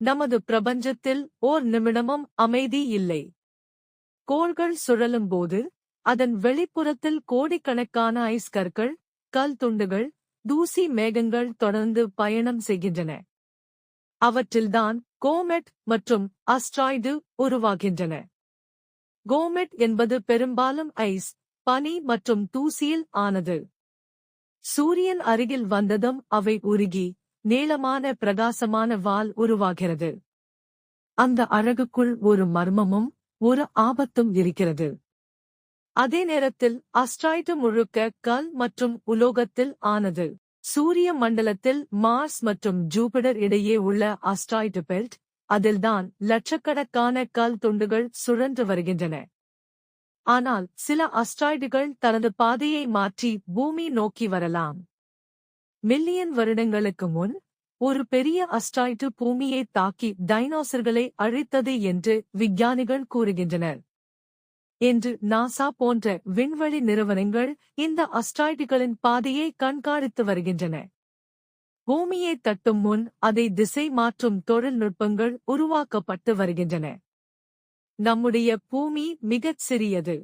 நமது பிரபஞ்சத்தில் ஓர் நிமிடமும் அமைதி இல்லை. கோள்கள் சுழலும் போது அதன் வெளிப்புறத்தில் கோடிக்கணக்கான ஐஸ் கற்கள், கல் துண்டுகள், தூசி மேகங்கள் தொடர்ந்து பயணம் செய்கின்றன. அவற்றில்தான் கோமெட் மற்றும் அஸ்ட்ராய்டு உருவாகின்றன. கோமெட் என்பது பெரும்பாலும் ஐஸ், பனி மற்றும் தூசியில் ஆனது. சூரியன் அருகில் வந்ததும் அவை உருகி நீளமான பிரகாசமான வால் உருவாகிறது. அந்த அழகுக்குள் ஒரு மர்மமும் ஒரு ஆபத்தும் இருக்கிறது. அதே நேரத்தில் அஸ்ட்ராய்டு முழுக்க கல் மற்றும் உலோகத்தில் ஆனது. சூரிய மண்டலத்தில் மார்ஸ் மற்றும் ஜூபிடர் இடையே உள்ள அஸ்ட்ராய்டு பெல்ட், அதில்தான் லட்சக்கணக்கான கல் துண்டுகள் சுழன்று வருகின்றன. ஆனால் சில அஸ்ட்ராய்டுகள் தனது பாதையை மாற்றி பூமி நோக்கி வரலாம். மில்லியன் வருடங்களுக்கு முன் ஒரு பெரிய அஸ்ட்ராய்டு பூமியை தாக்கி டைனோசர்களை அழித்தது என்று விஞ்ஞானிகள் கூறுகின்றனர். இன்று நாசா போன்ற விண்வெளி நிறுவனங்கள் இந்த அஸ்ட்ராய்டுகளின் பாதையை கண்காணித்து வருகின்றன. பூமியை தட்டும் முன் அதை திசை மாற்றும் தொழில்நுட்பங்கள் உருவாக்கப்பட்டு வருகின்றன. நம்முடைய பூமி மிகச் சிறியது.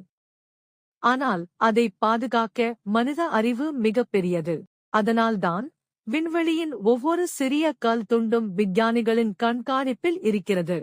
ஆனால் அதை பாதுகாக்க மனித அறிவு மிகப்பெரியது. அதனால்தான் விண்வெளியின் ஒவ்வொரு சிறிய கல் துண்டும் விஞ்ஞானிகளின் கண்காணிப்பில் இருக்கிறது.